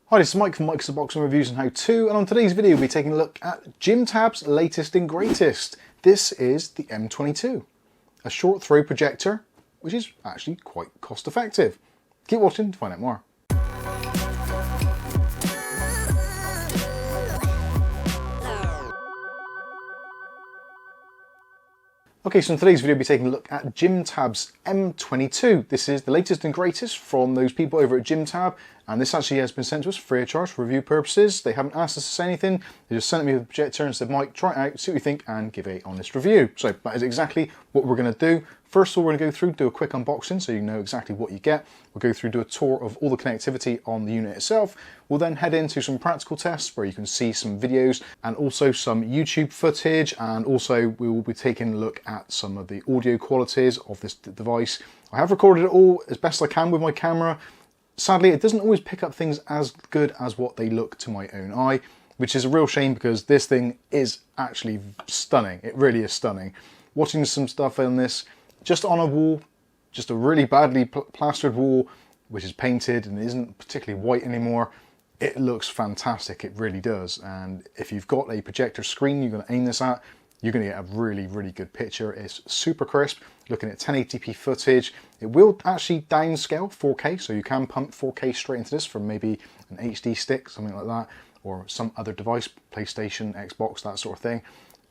Hi, this is Mike from Mike's Unboxing Reviews and How To, and on today's video we'll be taking a look at JimTab's latest and greatest. This is the M22, a short throw projector, which is actually quite cost effective. Keep watching to find out more. Okay, so in today's video we'll be taking a look at JimTab's M22. This is the latest and greatest from those people over at JimTab, and this actually has been sent to us free of charge for review purposes. They haven't asked us to say anything, they just sent me the projector and said, Mike, try it out, see what you think, and give a honest review. So that is exactly what we're going to do. First of all, we're going to go through, do a quick unboxing so you know exactly what you get. We'll go through, do a tour of all the connectivity on the unit itself. We'll then head into some practical tests where you can see some videos and also some YouTube footage, and also we will be taking a look at some of the audio qualities of this device. I have recorded it all as best I can with my camera. Sadly, it doesn't always pick up things as good as what they look to my own eye, which is a real shame because this thing is actually stunning. It really is stunning. Watching some stuff on this, just on a wall, just a really badly plastered wall, which is painted and isn't particularly white anymore, it looks fantastic, it really does. And if you've got a projector screen you're going to aim this at, you're going to get a really, really good picture. It's super crisp, looking at 1080p footage. It will actually downscale 4K, so you can pump 4K straight into this from maybe an HD stick, something like that, or some other device, PlayStation, Xbox, that sort of thing.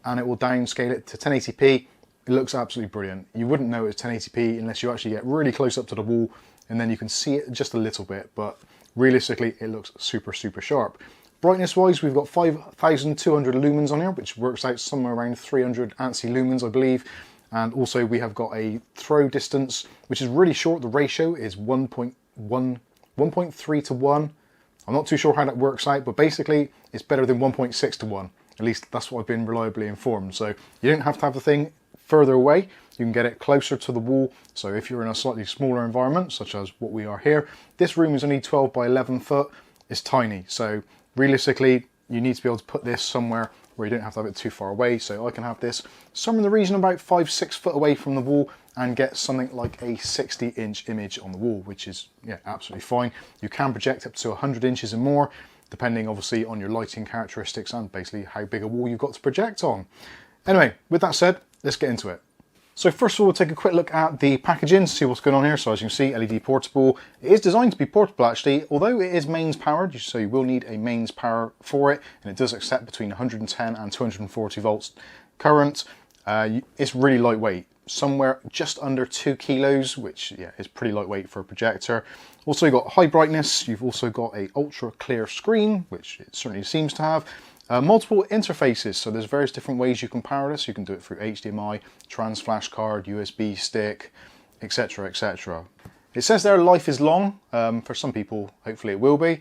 And it will downscale it to 1080p. It looks absolutely brilliant. You wouldn't know it's 1080p unless you actually get really close up to the wall, and then you can see it just a little bit, but realistically it looks super, super sharp. Brightness wise, we've got 5,200 lumens on here, which works out somewhere around 300 ANSI lumens, I believe. And also we have got a throw distance, which is really short. The ratio is 1.3 to 1. I'm not too sure how that works out, but basically it's better than 1.6 to 1. At least that's what I've been reliably informed. So you don't have to have the thing further away. You can get it closer to the wall. So if you're in a slightly smaller environment, such as what we are here, this room is only 12 by 11 foot. It's tiny. So realistically, you need to be able to put this somewhere where you don't have to have it too far away. So I can have this somewhere in the region about 5-6 foot away from the wall and get something like a 60-inch image on the wall, which is absolutely fine. You can project up to 100 inches and more, depending obviously on your lighting characteristics and basically how big a wall you've got to project on. Anyway, with that said, let's get into it. So first of all, we'll take a quick look at the packaging, see what's going on here. So as you can see, LED portable. It is designed to be portable actually, although it is mains powered, so you will need a mains power for it, and it does accept between 110 and 240 volts current. It's really lightweight, somewhere just under 2 kilos, which is pretty lightweight for a projector. Also, you've got high brightness, you've also got a ultra clear screen, which it certainly seems to have. Multiple interfaces, so there's various different ways you can power this. You can do it through HDMI, trans flash card, USB stick, etc, etc. It says there life is long. For some people, hopefully it will be.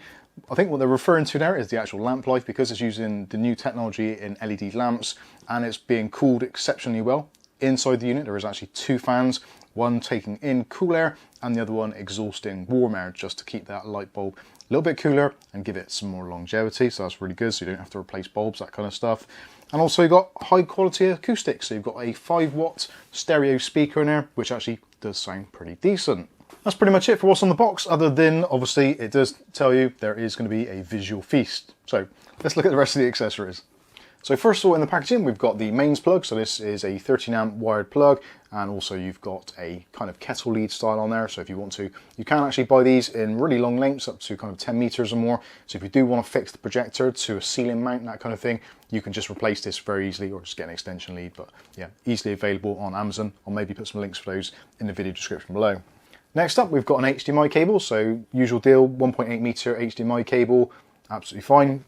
I think what they're referring to there is the actual lamp life, because it's using the new technology in LED lamps and it's being cooled exceptionally well. Inside the unit there is actually 2 fans, one taking in cool air and the other one exhausting warm air, just to keep that light bulb a little bit cooler and give it some more longevity. So that's really good, so you don't have to replace bulbs, that kind of stuff. And also you've got high quality acoustics, so you've got a 5-watt stereo speaker in there, which actually does sound pretty decent. That's pretty much it for what's on the box, other than obviously it does tell you there is going to be a visual feast. So let's look at the rest of the accessories. So first of all, in the packaging we've got the mains plug. So this is a 13 amp wired plug, and also you've got a kind of kettle lead style on there. So if you want to, you can actually buy these in really long lengths, up to kind of 10 meters or more. So if you do want to fix the projector to a ceiling mount, that kind of thing, you can just replace this very easily, or just get an extension lead. But yeah, easily available on Amazon. I'll maybe put some links for those in the video description below. Next up, we've got an HDMI cable. So usual deal, 1.8 meter HDMI cable, absolutely fine.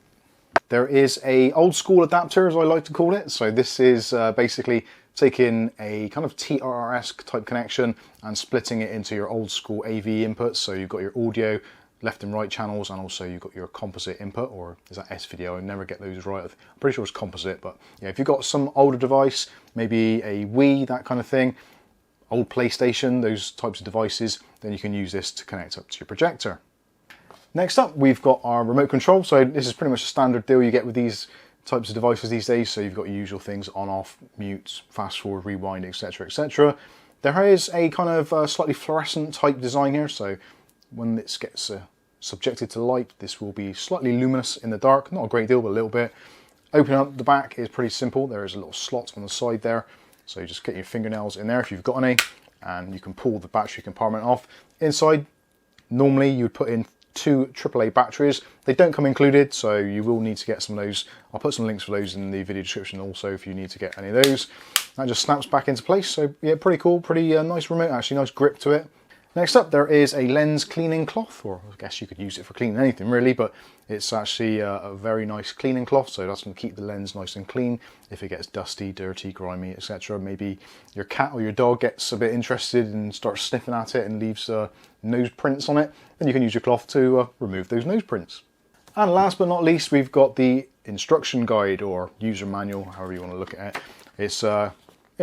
There is a old school adapter, as I like to call it. So this is basically taking a kind of TRRS type connection and splitting it into your old school AV inputs. So you've got your audio, left and right channels, and also you've got your composite input, or is that S-video? I never get those right. I'm pretty sure it's composite, but yeah, if you've got some older device, maybe a Wii, that kind of thing, old PlayStation, those types of devices, then you can use this to connect up to your projector. Next up, we've got our remote control. So this is pretty much a standard deal you get with these types of devices these days. So you've got your usual things: on, off, mute, fast forward, rewind, etc, etc. There is a kind of slightly fluorescent type design here. So when this gets subjected to light, this will be slightly luminous in the dark, not a great deal, but a little bit. Opening up the back is pretty simple. There is a little slot on the side there, so you just get your fingernails in there if you've got any, and you can pull the battery compartment off. Inside, normally you would put in 2 AAA batteries. They don't come included, so you will need to get some of those. I'll put some links for those in the video description also if you need to get any of those. That just snaps back into place, so yeah, pretty cool, pretty nice remote actually, nice grip to it. Next up, there is a lens cleaning cloth, or I guess you could use it for cleaning anything really, but it's actually a very nice cleaning cloth, so that's going to keep the lens nice and clean if it gets dusty, dirty, grimy, etc. Maybe your cat or your dog gets a bit interested and starts sniffing at it and leaves nose prints on it, then you can use your cloth to remove those nose prints. And last but not least, we've got the instruction guide or user manual, however you want to look at it. It's in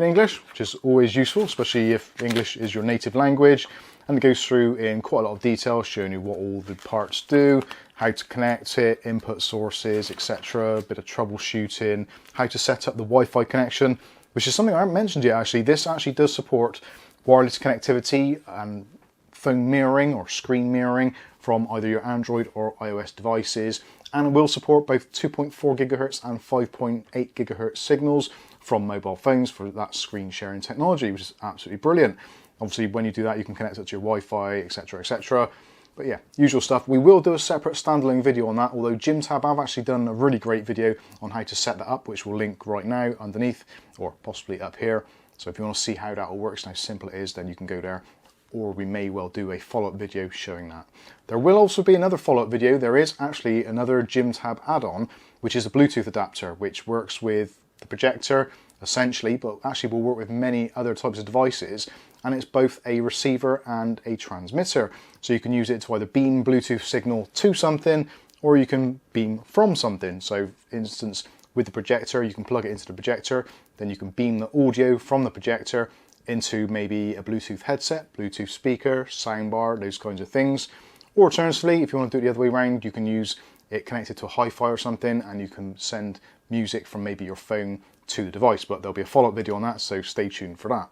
English, which is always useful, especially if English is your native language. And it goes through in quite a lot of detail, showing you what all the parts do, how to connect it, input sources, etc. A bit of troubleshooting, how to set up the Wi-Fi connection, which is something I haven't mentioned yet actually. This actually does support wireless connectivity and phone mirroring or screen mirroring from either your Android or iOS devices, and it will support both 2.4 GHz and 5.8 GHz signals from mobile phones for that screen sharing technology, which is absolutely brilliant. Obviously, when you do that, you can connect it to your Wi-Fi, etc., etc. But yeah, usual stuff. We will do a separate standalone video on that, although GymTab have actually done a really great video on how to set that up, which we'll link right now underneath, or possibly up here. So if you want to see how that all works and how simple it is, then you can go there. Or we may well do a follow-up video showing that. There will also be another follow-up video. There is actually another GymTab add-on, which is a Bluetooth adapter, which works with the projector, essentially, but actually will work with many other types of devices. And it's both a receiver and a transmitter. So you can use it to either beam Bluetooth signal to something, or you can beam from something. So for instance, with the projector, you can plug it into the projector, then you can beam the audio from the projector into maybe a Bluetooth headset, Bluetooth speaker, soundbar, those kinds of things. Or alternatively, if you want to do it the other way around, you can use it connected to a hi-fi or something, and you can send music from maybe your phone to the device. But there'll be a follow-up video on that, so stay tuned for that.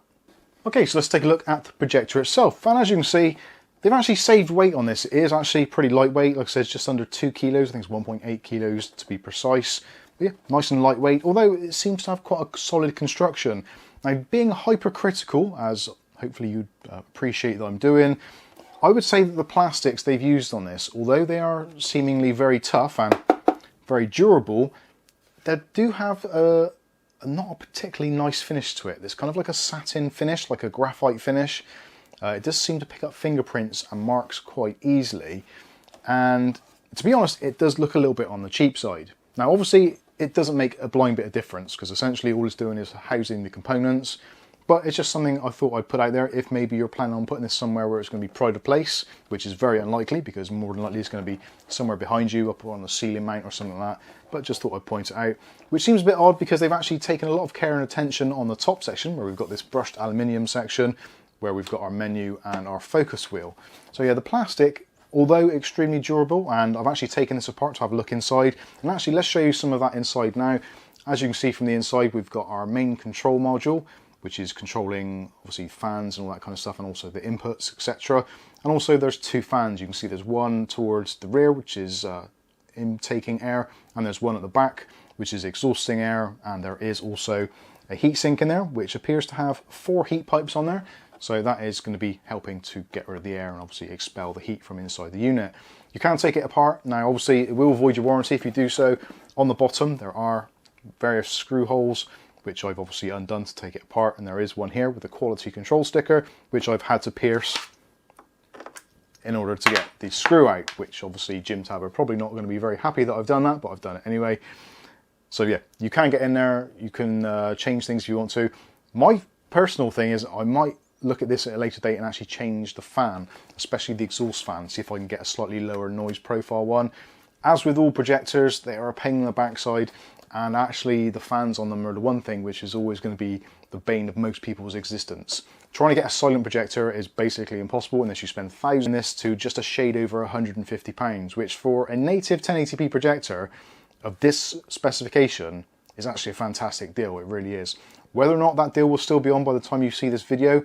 Okay, so let's take a look at the projector itself. And as you can see, they've actually saved weight on this. It is actually pretty lightweight. Like I said, it's just under 2 kilos. I think it's 1.8 kilos to be precise. But yeah, nice and lightweight, although it seems to have quite a solid construction. Now, being hypercritical, as hopefully you'd appreciate that I'm doing, I would say that the plastics they've used on this, although they are seemingly very tough and very durable, they do have not a particularly nice finish to it. There's kind of like a satin finish, like a graphite finish. It does seem to pick up fingerprints and marks quite easily. And to be honest, it does look a little bit on the cheap side. Now, obviously, it doesn't make a blind bit of difference because essentially all it's doing is housing the components. But it's just something I thought I'd put out there if maybe you're planning on putting this somewhere where it's going to be pride of place, which is very unlikely because more than likely it's going to be somewhere behind you, up on the ceiling mount or something like that. But just thought I'd point it out, which seems a bit odd because they've actually taken a lot of care and attention on the top section where we've got this brushed aluminium section where we've got our menu and our focus wheel. So yeah, the plastic, although extremely durable, and I've actually taken this apart to have a look inside. And actually, let's show you some of that inside now. As you can see from the inside, we've got our main control module, which is controlling obviously fans and all that kind of stuff, and also the inputs, etc. And also there's 2 fans. You can see there's one towards the rear, which is intaking air, and there's one at the back, which is exhausting air. And there is also a heatsink in there, which appears to have 4 heat pipes on there. So that is going to be helping to get rid of the air and obviously expel the heat from inside the unit. You can take it apart. Now, obviously, it will void your warranty if you do so. On the bottom, there are various screw holes, which I've obviously undone to take it apart. And there is one here with a quality control sticker, which I've had to pierce in order to get the screw out, which obviously GymTab are probably not going to be very happy that I've done that, but I've done it anyway. So yeah, you can get in there. You can change things if you want to. My personal thing is I might look at this at a later date and actually change the fan, especially the exhaust fan, see if I can get a slightly lower noise profile one. As with all projectors, they are a pain in the backside, and actually the fans on them are the one thing which is always going to be the bane of most people's existence. Trying to get a silent projector is basically impossible unless you spend thousands on this to just a shade over £150, which for a native 1080p projector of this specification is actually a fantastic deal. It really is. Whether or not that deal will still be on by the time you see this video,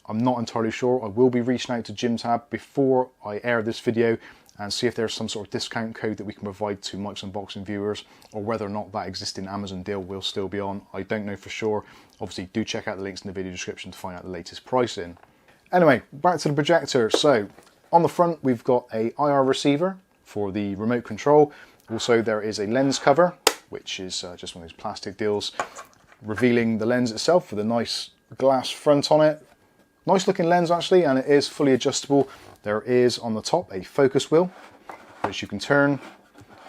I'm not entirely sure. I will be reaching out to JimTab before I air this video and see if there's some sort of discount code that we can provide to Mike's Unboxing viewers, or whether or not that existing Amazon deal will still be on. I don't know for sure. Obviously, do check out the links in the video description to find out the latest pricing. Anyway, back to the projector. So on the front, we've got a IR receiver for the remote control. Also, there is a lens cover, which is just one of those plastic deals, revealing the lens itself with a nice glass front on it. Nice looking lens actually, and it is fully adjustable. There is on the top a focus wheel, which you can turn,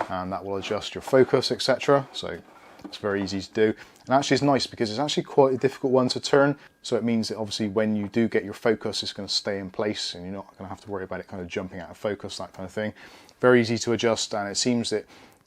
and that will adjust your focus, etc. So it's very easy to do. And actually it's nice because it's actually quite a difficult one to turn. So it means that obviously when you do get your focus, it's going to stay in place and you're not going to have to worry about it kind of jumping out of focus, that kind of thing. Very easy to adjust, and it seems that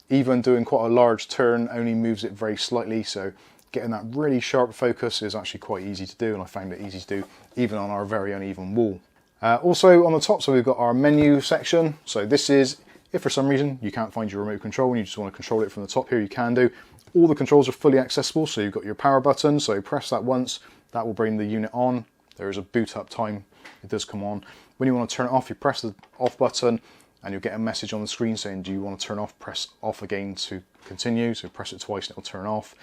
even doing quite a large turn only moves it very slightly. So getting that really sharp focus is actually quite easy to do, and I found it easy to do even on our very uneven wall. Also on the top, so we've got our menu section. So this is, if for some reason you can't find your remote control and you just want to control it from the top here, you can do. All the controls are fully accessible, so you've got your power button, so press that once, that will bring the unit on. There is a boot up time, it does come on. When you want to turn it off, you press the off button and you'll get a message on the screen saying, do you want to turn off? Press off again to continue, so press it twice and it'll turn off.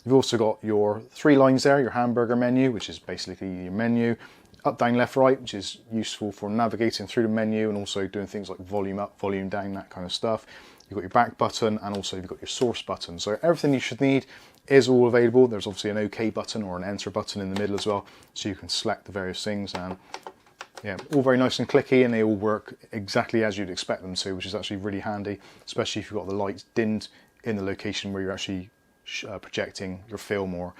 You've also got your 3 lines there, your hamburger menu, which is basically your menu. Up, down, left, right, which is useful for navigating through the menu and also doing things like volume up, volume down, that kind of stuff. You've got your back button, and also you've got your source button. So everything you should need is all available. There's obviously an OK button or an enter button in the middle as well, so you can select the various things. And yeah, all very nice and clicky, and they all work exactly as you'd expect them to, which is actually really handy, especially if you've got the lights dimmed in the location where you're actually projecting your film or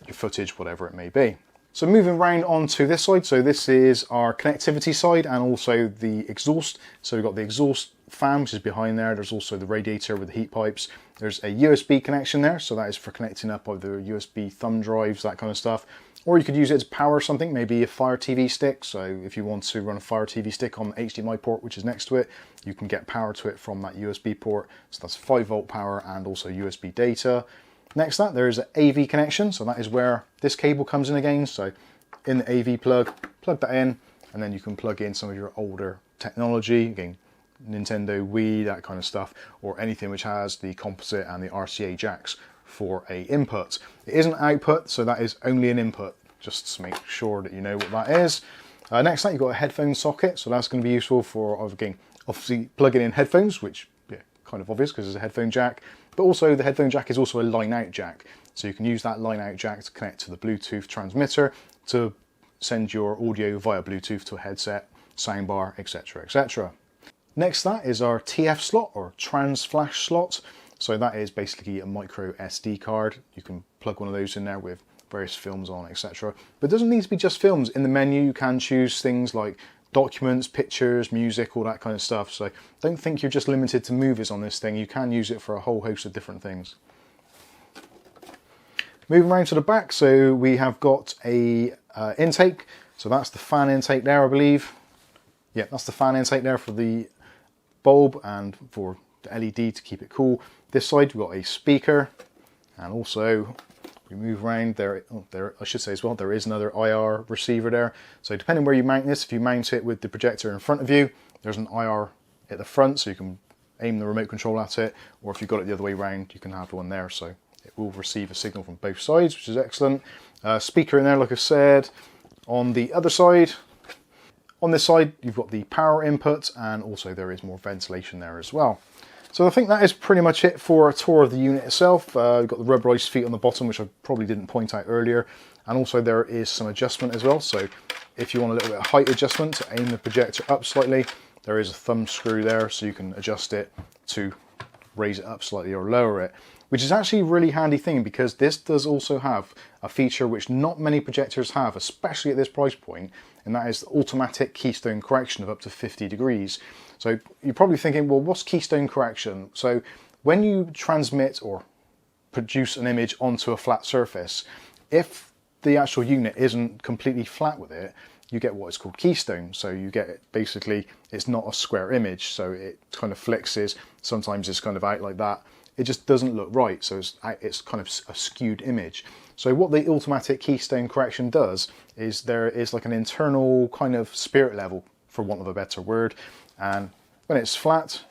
your footage, whatever it may be. So moving around onto this side, so this is our connectivity side and also the exhaust. So we've got the exhaust fan, which is behind there. There's also the radiator with the heat pipes. There's a USB connection there, so that is for connecting up either USB thumb drives, that kind of stuff. Or you could use it to power something, maybe a Fire TV stick. So if you want to run a Fire TV stick on the HDMI port, which is next to it, you can get power to it from that USB port. So that's 5-volt power and also USB data. Next to that, there is an AV connection, so that is where this cable comes in again. So in the AV plug that in, and then you can plug in some of your older technology, again, Nintendo, Wii, that kind of stuff, or anything which has the composite and the RCA jacks for a input. It isn't output, so that is only an input, just to make sure that you know what that is. Next to that, you've got a headphone socket, so that's going to be useful for, again, obviously plugging in headphones, which, yeah, kind of obvious because there's a headphone jack. But also the headphone jack is also a line out jack. So you can use that line out jack to connect to the Bluetooth transmitter to send your audio via Bluetooth to a headset, soundbar, etc, etc. Next to that is our TF slot or trans flash slot. So that is basically a micro SD card. You can plug one of those in there with various films on, etc. But it doesn't need to be just films. In the menu you can choose things like documents, pictures, music, all that kind of stuff. So don't think you're just limited to movies on this thing. You can use it for a whole host of different things. Moving around to the back, so we have got a intake. So that's the fan intake there, I believe. Yeah, that's the fan intake there for the bulb and for the LED to keep it cool. This side we've got a speaker, and also we move around there, I should say as well, there is another IR receiver there. So depending where you mount this, if you mount it with the projector in front of you, there's an IR at the front, so you can aim the remote control at it, or if you've got it the other way around, you can have one there, so it will receive a signal from both sides, which is excellent. Speaker in there, like I said. On the other side, on this side, you've got the power input, and also there is more ventilation there as well. So I think that is pretty much it for a tour of the unit itself. You've got the rubberized feet on the bottom, which I probably didn't point out earlier. And also there is some adjustment as well. So if you want a little bit of height adjustment to aim the projector up slightly, there is a thumb screw there, so you can adjust it to raise it up slightly or lower it. Which is actually a really handy thing, because this does also have a feature which not many projectors have, especially at this price point, and that is the automatic keystone correction of up to 50 degrees. So you're probably thinking, well, what's keystone correction? So when you transmit or produce an image onto a flat surface, if the actual unit isn't completely flat with it, you get what is called keystone. So you get, basically, it's not a square image, so it kind of flexes. Sometimes it's kind of out like that. it just doesn't look right. So it's kind of a skewed image. So what the automatic keystone correction does is there is like an internal kind of spirit level, for want of a better word. And when it's flat,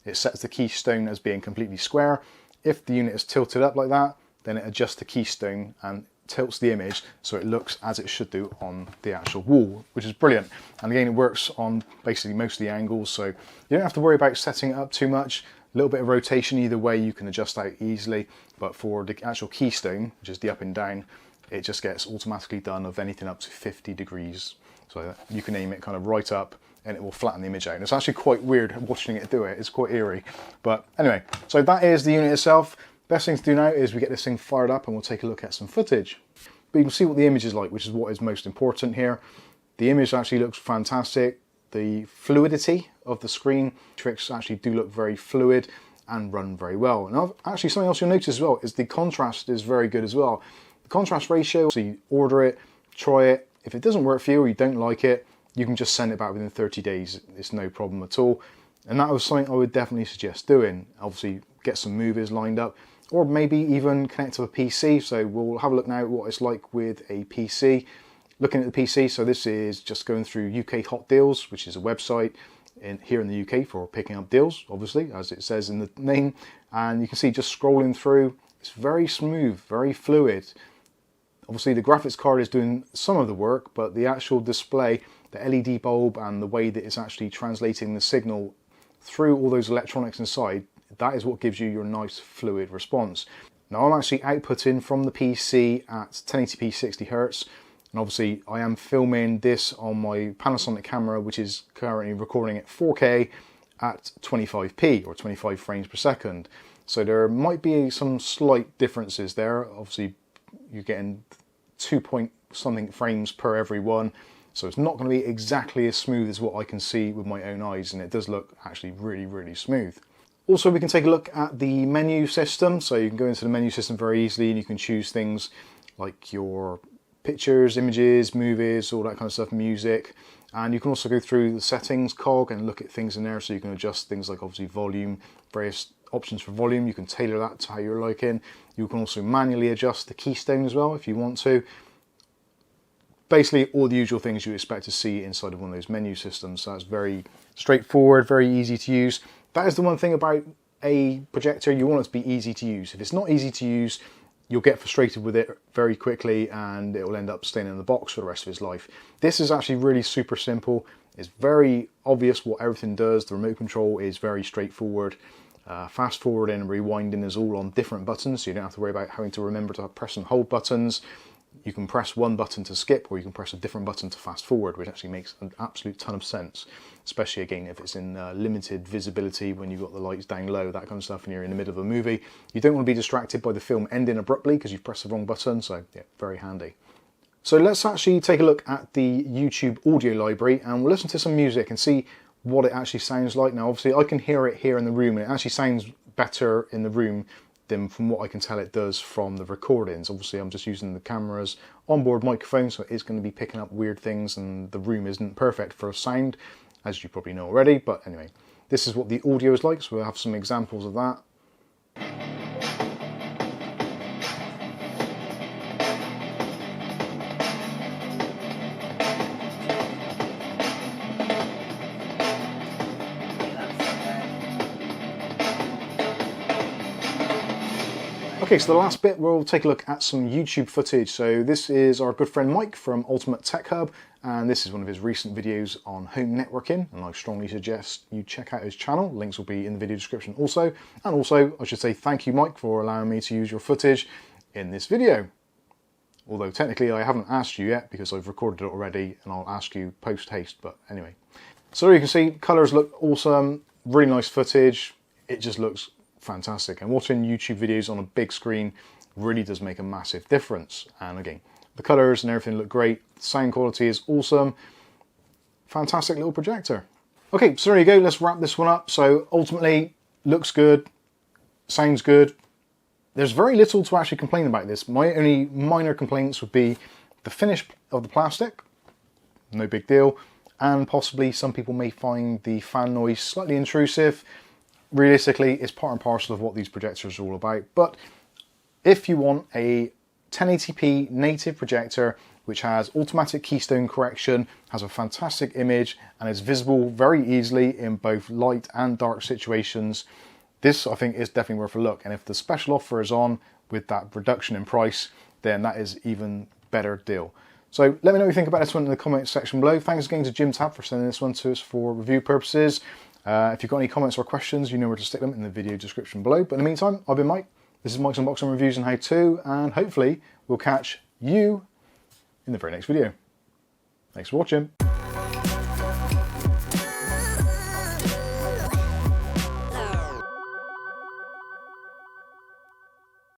it sets the keystone as being completely square. If the unit is tilted up like that, then it adjusts the keystone and tilts the image so it looks as it should do on the actual wall, which is brilliant. And again, it works on basically most of the angles, so you don't have to worry about setting it up too much. A little bit of rotation either way you can adjust out easily, but for the actual keystone, which is the up and down, it just gets automatically done of anything up to 50 degrees. So you can aim it kind of right up and it will flatten the image out. And it's actually quite weird watching it do it. It's quite eerie. But anyway, so that is the unit itself. Best thing to do now is we get this thing fired up and we'll take a look at some footage. But you can see what the image is like, which is what is most important here. The image actually looks fantastic. The fluidity of the screen tricks actually do look very fluid and run very well. And actually something else you'll notice as well is the contrast is very good as well. The contrast ratio, so you order it, try it. If it doesn't work for you or you don't like it, you can just send it back within 30 days. It's no problem at all. And that was something I would definitely suggest doing. Obviously get some movies lined up, or maybe even connect to a PC. So we'll have a look now at what it's like with a PC. Looking at the PC, so this is just going through UK Hot Deals, which is a website here in the UK for picking up deals, obviously, as it says in the name. And you can see just scrolling through, it's very smooth, very fluid. Obviously the graphics card is doing some of the work, but the actual display, the LED bulb and the way that it's actually translating the signal through all those electronics inside, that is what gives you your nice fluid response. Now I'm actually outputting from the PC at 1080p 60 Hz, and obviously I am filming this on my Panasonic camera, which is currently recording at 4K at 25p or 25 frames per second. So there might be some slight differences there. Obviously you're getting 2 point something frames per every one. So it's not going to be exactly as smooth as what I can see with my own eyes, and it does look actually really, really smooth. Also, we can take a look at the menu system. So you can go into the menu system very easily and you can choose things like your pictures, images, movies, all that kind of stuff, music. And you can also go through the settings cog and look at things in there, so you can adjust things like obviously volume, various options for volume. You can tailor that to how you're liking. You can also manually adjust the keystone as well if you want to. Basically all the usual things you expect to see inside of one of those menu systems. So that's very straightforward, very easy to use. That is the one thing about a projector, you want it to be easy to use. If it's not easy to use, you'll get frustrated with it very quickly and it will end up staying in the box for the rest of its life. This is actually really super simple. It's very obvious what everything does. The remote control is very straightforward. Fast forwarding and rewinding is all on different buttons, so you don't have to worry about having to remember to press and hold buttons. You can press one button to skip, or you can press a different button to fast forward, which actually makes an absolute ton of sense, especially again if it's in limited visibility, when you've got the lights down low, that kind of stuff, and you're in the middle of a movie. You don't want to be distracted by the film ending abruptly because you've pressed the wrong button, so yeah, very handy. So let's actually take a look at the YouTube audio library and we'll listen to some music and see what it actually sounds like. Now obviously I can hear it here in the room and it actually sounds better in the room than from what I can tell it does from the recordings. Obviously I'm just using the camera's onboard microphone, so it is going to be picking up weird things and the room isn't perfect for sound, as you probably know already. But anyway, this is what the audio is like, so we'll have some examples of that. Okay, so the last bit, we'll take a look at some YouTube footage. So this is our good friend Mike from Ultimate Tech Hub, and this is one of his recent videos on home networking, and I strongly suggest you check out his channel. Links will be in the video description also. And also, I should say thank you, Mike, for allowing me to use your footage in this video. Although technically I haven't asked you yet because I've recorded it already, and I'll ask you post-haste, but anyway. So you can see, colours look awesome, really nice footage. It just looks fantastic, and watching YouTube videos on a big screen really does make a massive difference. And again, the colours and everything look great, the sound quality is awesome, fantastic little projector. Okay, so there you go, let's wrap this one up. So ultimately, looks good, sounds good. There's very little to actually complain about this. My only minor complaints would be the finish of the plastic, no big deal, and possibly some people may find the fan noise slightly intrusive. realistically, it's part and parcel of what these projectors are all about. But if you want a 1080p native projector which has automatic keystone correction, has a fantastic image, and is visible very easily in both light and dark situations, this I think is definitely worth a look. And if the special offer is on with that reduction in price, then that is even better deal. So let me know what you think about this one in the comments section below. Thanks again to JimTab for sending this one to us for review purposes. If you've got any comments or questions, you know where to stick them in the video description below. But in the meantime, I've been Mike. This is Mike's Unboxing Reviews and How To, and hopefully we'll catch you in the very next video. Thanks for watching.